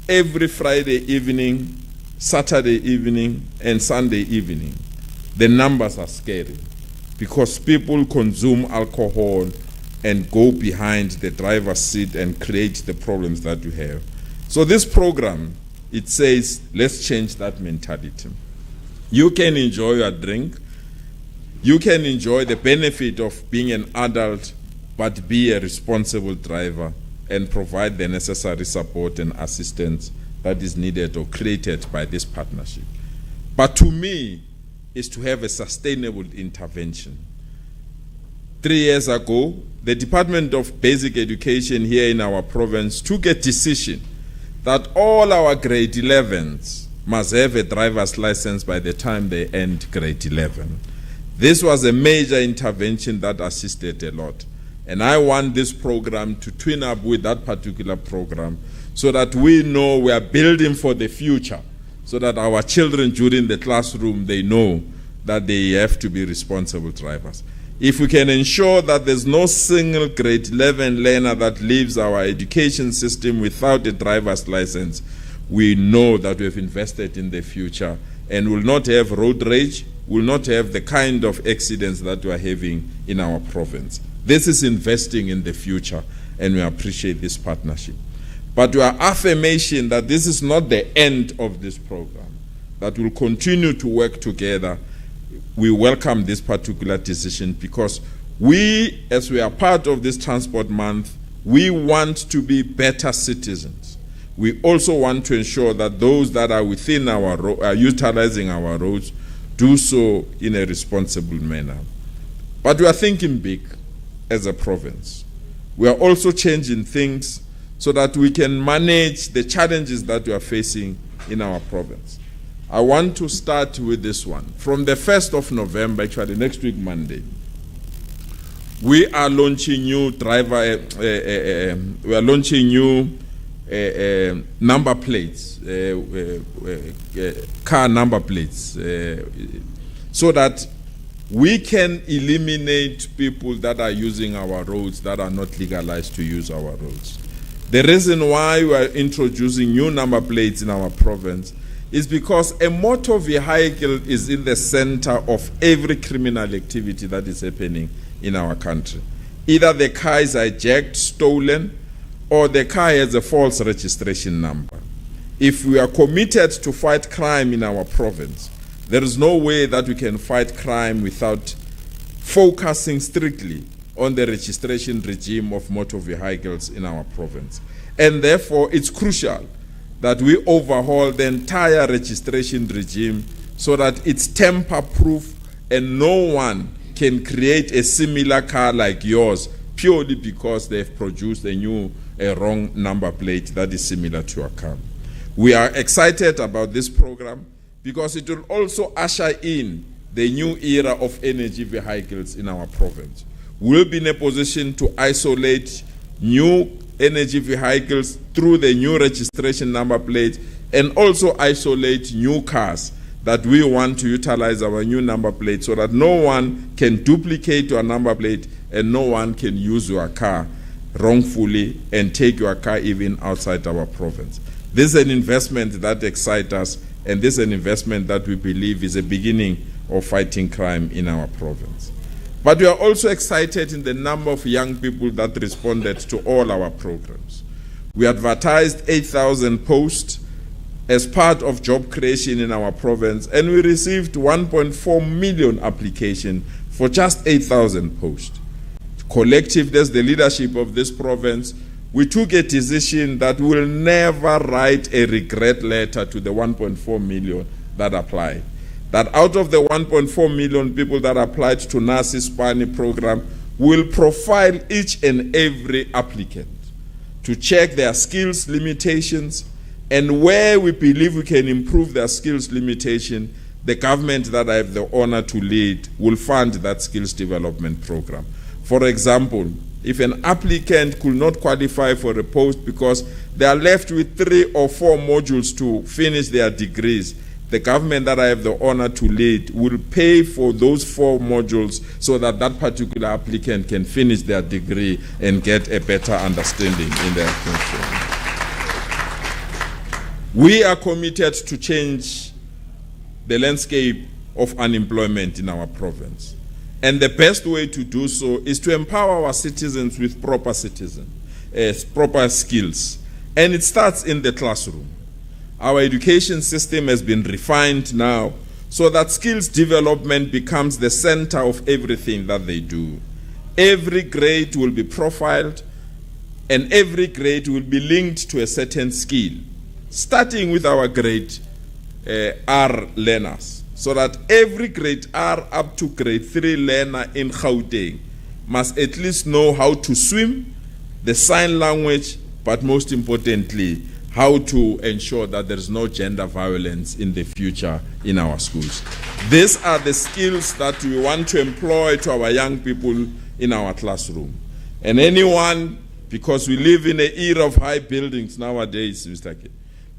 every Friday evening, Saturday evening, and Sunday evening, the numbers are scary because people consume alcohol and go behind the driver's seat and create the problems that you have. So this program, it says, let's change that mentality. You can enjoy your drink. You can enjoy the benefit of being an adult, but be a responsible driver and provide the necessary support and assistance that is needed or created by this partnership. But to me, is to have a sustainable intervention. 3 years ago, the Department of Basic Education here in our province took a decision that all our grade 11s must have a driver's license by the time they end grade 11. This was a major intervention that assisted a lot. And I want this program to twin up with that particular program so that we know we are building for the future, so that our children during the classroom, they know that they have to be responsible drivers. If we can ensure that there's no single grade 11 learner that leaves our education system without a driver's license, we know that we have invested in the future and will not have road rage, will not have the kind of accidents that we are having in our province. This is investing in the future, and we appreciate this partnership. But your affirmation that this is not the end of this program, that we'll continue to work together, we welcome this particular decision because we, as we are part of this Transport Month, we want to be better citizens. We also want to ensure that those that are within our utilizing our roads do so in a responsible manner. But we are thinking big as a province. We are also changing things so that we can manage the challenges that we are facing in our province. I want to start with this one. From the 1st of November, actually next week, Monday, we are launching new number plates, car number plates, so that we can eliminate people that are using our roads that are not legalized to use our roads. The reason why we are introducing new number plates in our province is because a motor vehicle is in the center of every criminal activity that is happening in our country. Either the car is hijacked, stolen, or the car has a false registration number. If we are committed to fight crime in our province, there is no way that we can fight crime without focusing strictly on the registration regime of motor vehicles in our province. And therefore, it's crucial that we overhaul the entire registration regime so that it's tamper-proof and no one can create a similar car like yours purely because they've produced a wrong number plate that is similar to your car. We are excited about this program because it will also usher in the new era of energy vehicles in our province. We'll be in a position to isolate new energy vehicles through the new registration number plate and also isolate new cars that we want to utilize our new number plate so that no one can duplicate your number plate and no one can use your car wrongfully and take your car even outside our province. This is an investment that excites us, and this is an investment that we believe is a beginning of fighting crime in our province. But we are also excited in the number of young people that responded to all our programs. We advertised 8,000 posts as part of job creation in our province, and we received 1.4 million applications for just 8,000 posts. Collectively, as the leadership of this province, we took a decision that we will never write a regret letter to the 1.4 million that applied. That out of the 1.4 million people that applied to NASI's SPANI program, we'll profile each and every applicant to check their skills limitations, and where we believe we can improve their skills limitation, the government that I have the honor to lead will fund that skills development program. For example, if an applicant could not qualify for a post because they are left with 3 or 4 modules to finish their degrees, the government that I have the honor to lead will pay for those 4 modules so that that particular applicant can finish their degree and get a better understanding in their function. We are committed to change the landscape of unemployment in our province. And the best way to do so is to empower our citizens with proper skills. And it starts in the classroom. Our education system has been refined now so that skills development becomes the center of everything that they do. Every grade will be profiled, and every grade will be linked to a certain skill, starting with our grade R learners, so that every grade R up to grade 3 learner in Gauteng must at least know how to swim, the sign language, but most importantly, how to ensure that there is no gender violence in the future in our schools. These are the skills that we want to employ to our young people in our classroom. And anyone, because we live in an era of high buildings nowadays, Mr. K,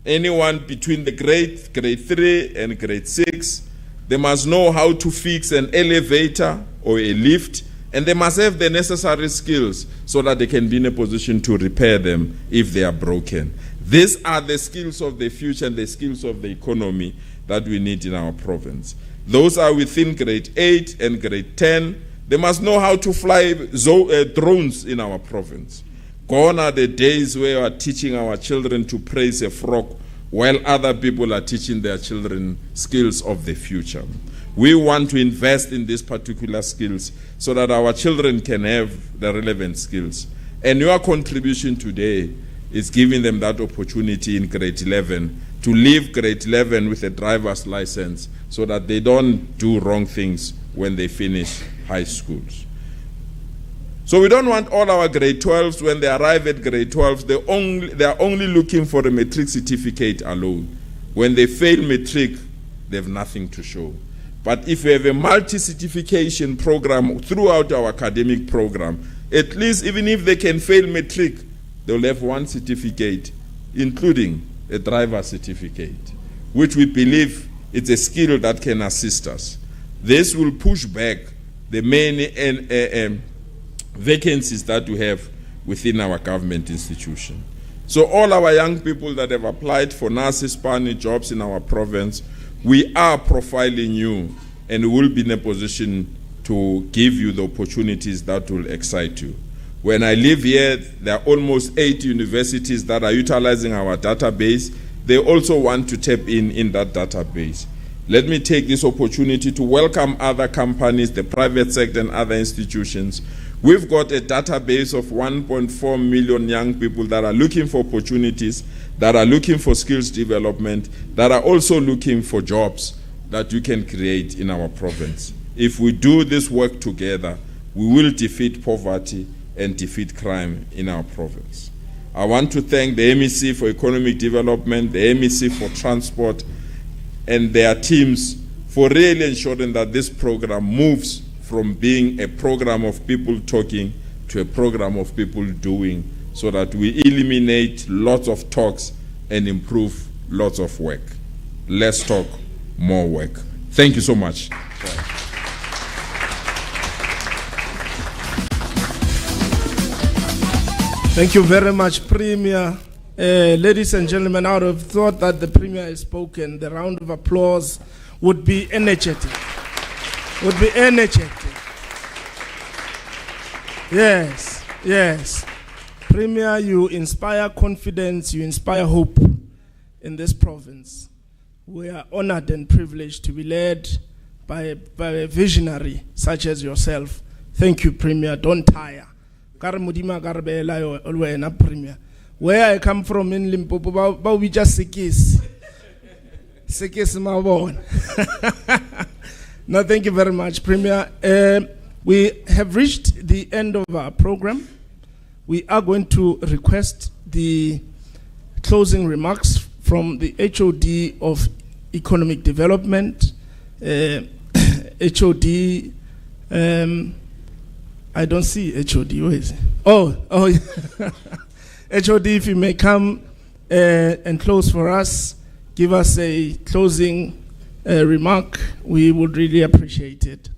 anyone between the grade 3 and grade 6, they must know how to fix an elevator or a lift, and they must have the necessary skills so that they can be in a position to repair them if they are broken. These are the skills of the future and the skills of the economy that we need in our province. Those are within grade 8 and grade 10. They must know how to fly drones in our province. Gone are the days where we are teaching our children to praise a frog while other people are teaching their children skills of the future. We want to invest in these particular skills so that our children can have the relevant skills. And your contribution today is giving them that opportunity in grade 11 to leave grade 11 with a driver's license so that they don't do wrong things when they finish high schools. So we don't want all our grade 12s, when they arrive at grade 12, they are only looking for a matric certificate alone. When they fail matric, they have nothing to show. But if we have a multi-certification program throughout our academic program, at least even if they can fail matric, they'll have one certificate, including a driver certificate, which we believe is a skill that can assist us. This will push back the many vacancies that we have within our government institution. So all our young people that have applied for NASI SPANI jobs in our province, we are profiling you, and we will be in a position to give you the opportunities that will excite you. When I live here, there are almost 8 universities that are utilizing our database. They also want to tap in that database. Let me take this opportunity to welcome other companies, the private sector and other institutions. We've got a database of 1.4 million young people that are looking for opportunities, that are looking for skills development, that are also looking for jobs that you can create in our province. If we do this work together, we will defeat poverty and defeat crime in our province. I want to thank the MEC for Economic Development, the MEC for Transport, and their teams for really ensuring that this program moves from being a program of people talking to a program of people doing, so that we eliminate lots of talks and improve lots of work. Less talk, more work. Thank you so much. Thank you very much, Premier. Ladies and gentlemen, I would have thought that the Premier has spoken. The round of applause would be energetic. Yes, yes. Premier, you inspire confidence, you inspire hope. in this province. We are honored and privileged to be led by a visionary such as yourself. Thank you, Premier. Don't tire. Premier. Where I come from in Limpopo, we just Sikis. Sikis Mawon. No, thank you very much, Premier. We have reached the end of our program. We are going to request the closing remarks from the HOD of Economic Development. HOD, I don't see HOD, where is it? Oh, HOD, if you may come and close for us, give us a closing remark, we would really appreciate it.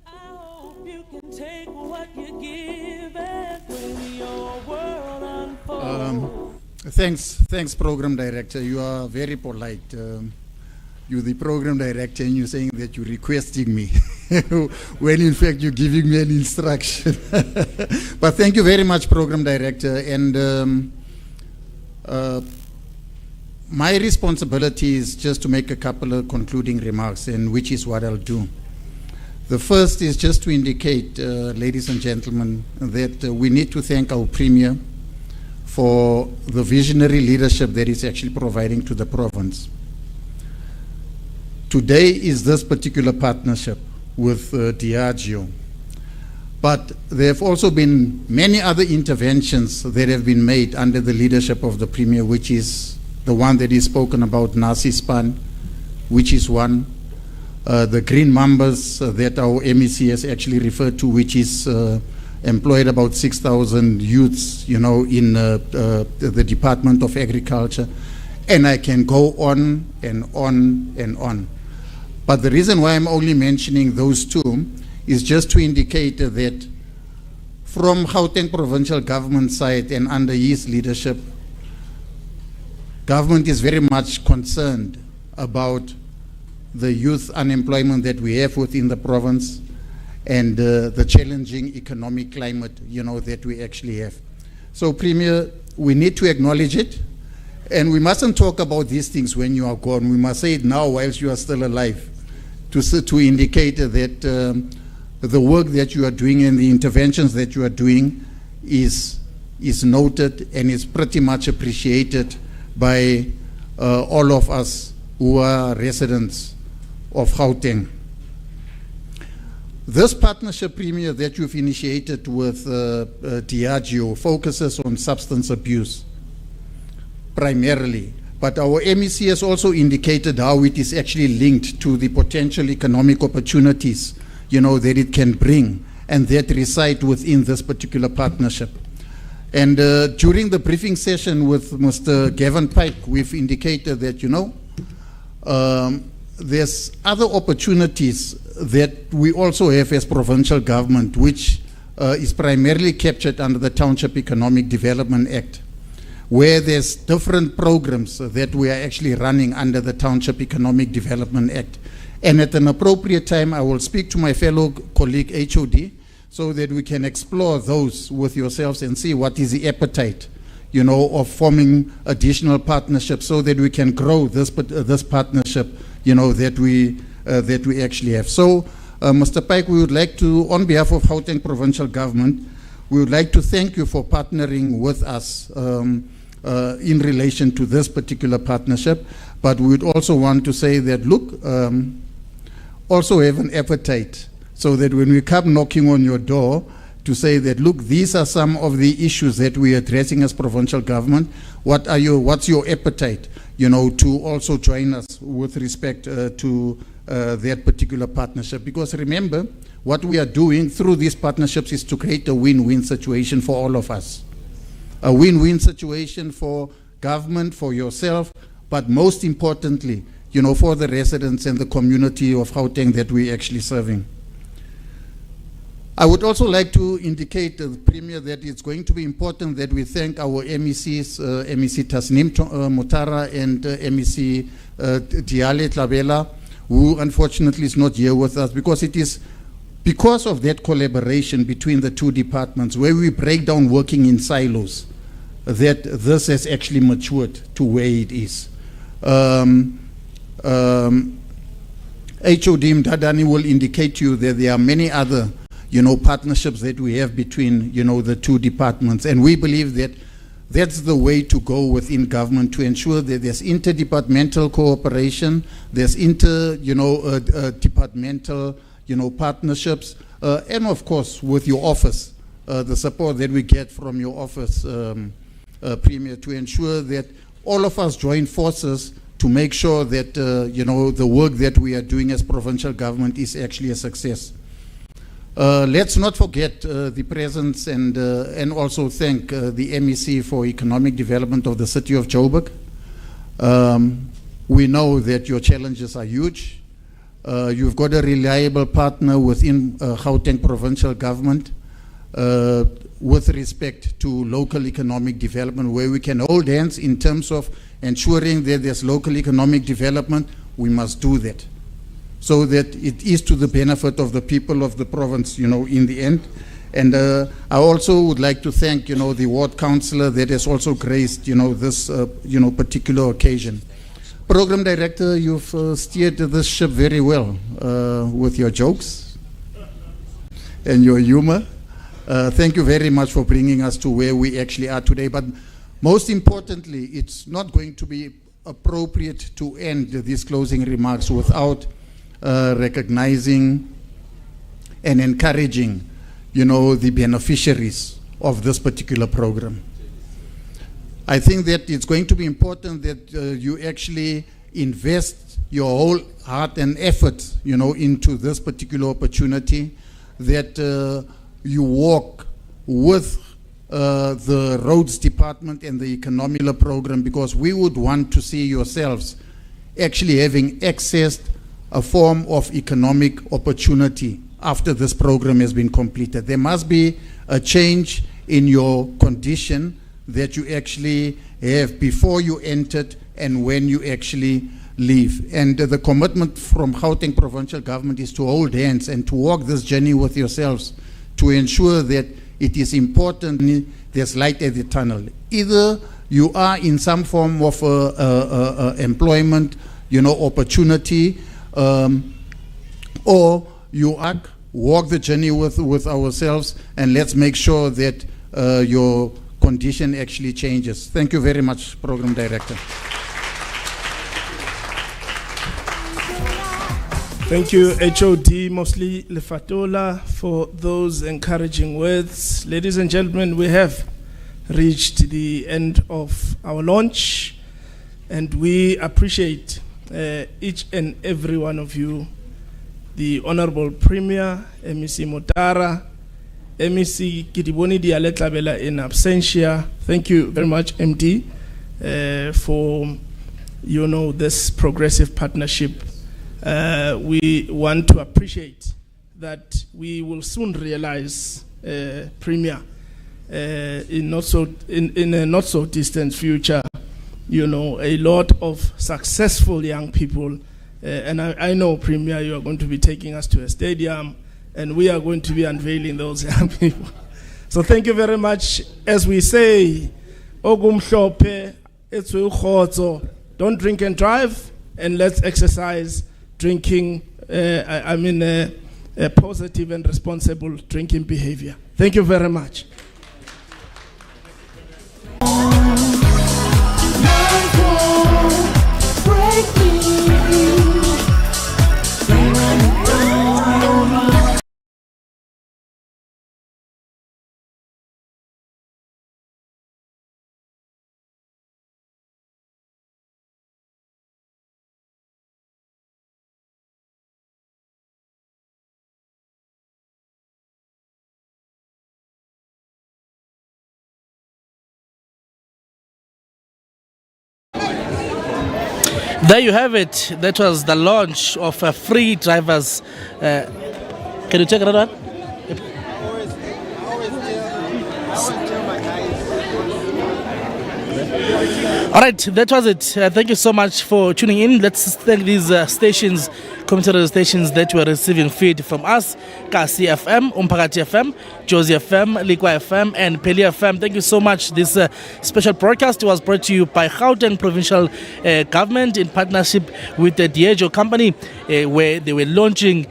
I hope you can take what you give when your world unfolds. Thanks, Program Director. You are very polite. You're the Program Director and you're saying that you're requesting me when in fact you're giving me an instruction. But thank you very much, Program Director. And my responsibility is just to make a couple of concluding remarks, and which is what I'll do. The first is just to indicate, ladies and gentlemen, that we need to thank our Premier for the visionary leadership that he's actually providing to the province. Today is this particular partnership with Diageo, but there have also been many other interventions that have been made under the leadership of the Premier, which is the one that is spoken about, Nasispan, which is one. The Green Mambas that our MEC has actually referred to, which is employed about 6,000 youths, in the Department of Agriculture. And I can go on and on and on. But the reason why I'm only mentioning those two is just to indicate that from Gauteng provincial government side and under his leadership, government is very much concerned about the youth unemployment that we have within the province and the challenging economic climate, that we actually have. So, Premier, we need to acknowledge it, and we mustn't talk about these things when you are gone. We must say it now whilst you are still alive, to indicate that the work that you are doing and the interventions that you are doing is noted and is pretty much appreciated by all of us who are residents of Gauteng. This partnership, Premier, that you've initiated with Diageo focuses on substance abuse primarily, but our MEC has also indicated how it is actually linked to the potential economic opportunities, that it can bring and that reside within this particular partnership. And during the briefing session with Mr. Gavin Pike, we've indicated that, there's other opportunities that we also have as provincial government, which is primarily captured under the Township Economic Development Act, where there's different programs that we are actually running under the Township Economic Development Act. And at an appropriate time, I will speak to my fellow colleague HOD so that we can explore those with yourselves and see what is the appetite, of forming additional partnerships so that we can grow this partnership, that we actually have. So, Mr. Pike, we would like to, on behalf of Gauteng Provincial Government, we would like to thank you for partnering with us in relation to this particular partnership. But we would also want to say that, look, also have an appetite so that when we come knocking on your door to say that, look, these are some of the issues that we are addressing as provincial government. What's your appetite, to also join us with respect to that particular partnership? Because remember, what we are doing through these partnerships is to create a win-win situation for all of us. A win-win situation for government, for yourself, but most importantly, for the residents and the community of Gauteng that we're actually serving. I would also like to indicate to the Premier that it's going to be important that we thank our MECs, MEC Tasneem Mutara and MEC Diale Tlabela, who unfortunately is not here with us, because it is because of that collaboration between the two departments where we break down working in silos that this has actually matured to where it is. HOD Mdadani will indicate to you that there are many other, partnerships that we have between, the two departments. And we believe that that's the way to go within government to ensure that there's interdepartmental cooperation, there's departmental, partnerships, and of course with your office, the support that we get from your office, Premier, to ensure that all of us join forces to make sure that the work that we are doing as provincial government is actually a success. Let's not forget the presence and also thank the MEC for Economic Development of the City of Joburg. We know that your challenges are huge. You've got a reliable partner within Gauteng provincial government with respect to local economic development, where we can hold hands in terms of ensuring that there's local economic development. We must do that, so that it is to the benefit of the people of the province, in the end. And I also would like to thank, the ward councillor that has also graced, this, particular occasion. Program Director, you've steered this ship very well with your jokes and your humor. Thank you very much for bringing us to where we actually are today. But most importantly, it's not going to be appropriate to end these closing remarks without recognizing and encouraging, the beneficiaries of this particular program. I think that it's going to be important that you actually invest your whole heart and effort, into this particular opportunity, that you work with the roads department and the economic program, because we would want to see yourselves actually having accessed a form of economic opportunity after this program has been completed. There must be a change in your condition that you actually have before you entered and when you actually leave. And the commitment from Gauteng provincial government is to hold hands and to walk this journey with yourselves to ensure that it is important there's light at the tunnel. Either you are in some form of employment, opportunity, or you walk the journey with ourselves, and let's make sure that your condition actually changes. Thank you very much, Program Director. Thank you, HOD Mostly Lefatola, for those encouraging words. Ladies and gentlemen, we have reached the end of our launch, and we appreciate each and every one of you, the Honorable Premier, MEC Motara, MEC Kidiboni Dialetlabela in absentia. Thank you very much, MD, for this progressive partnership. We want to appreciate that we will soon realize, Premier, in a not so distant future, a lot of successful young people. And I know, Premier, you are going to be taking us to a stadium, and we are going to be unveiling those young people. So thank you very much. As we say, Ogum Shope, don't drink and drive, and let's exercise drinking, positive and responsible drinking behavior. Thank you very much. There you have it. That was the launch of free drivers. Can you check another one? All right, that was it. Thank you so much for tuning in. Let's thank these stations community radio stations that were receiving feed from us: Kasi FM, Umpagati FM, Josie FM, Likwa FM, and Peli FM. Thank you so much. This special broadcast was brought to you by Gauteng Provincial Government in partnership with the Diageo company, where they were launching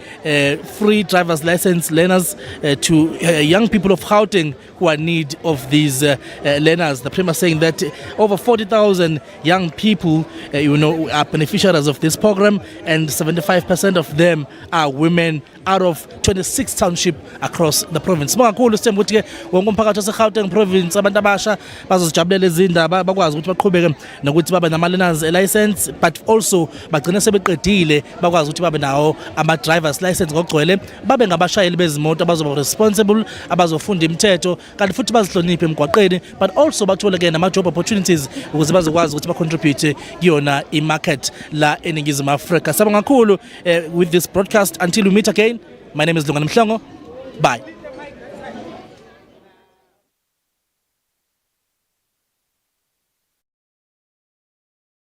free driver's license learners to young people of Gauteng who are in need of these learners. The Premier saying that over 40,000 young people are beneficiaries of this program, and 75% of them are women out of 26 townships across the province. Kakhulu sithemba ukuthi ke wonke umphakathi wase-Gauteng province abantu abasha bazozijabulela izindaba bakwazi ukuthi baqhubeke nokuthi babe nama-learners license, but also bagcine sebeqedile bakwazi ukuthi babe nawo ama-drivers license ngokugcwele, babe ngabashayeli bezimoto abazoba responsible, abazofunda imithetho kanti futhi bazihloniphe emgwaqeni, but also bathole ke nama-job opportunities ukuze bazokwazi ukuthi bacontribute kuyona i-market la eNingizimu Afrika. Sabonga kakhulu with this broadcast. Until we meet again, my name is Lungana Mhlongo. Bye.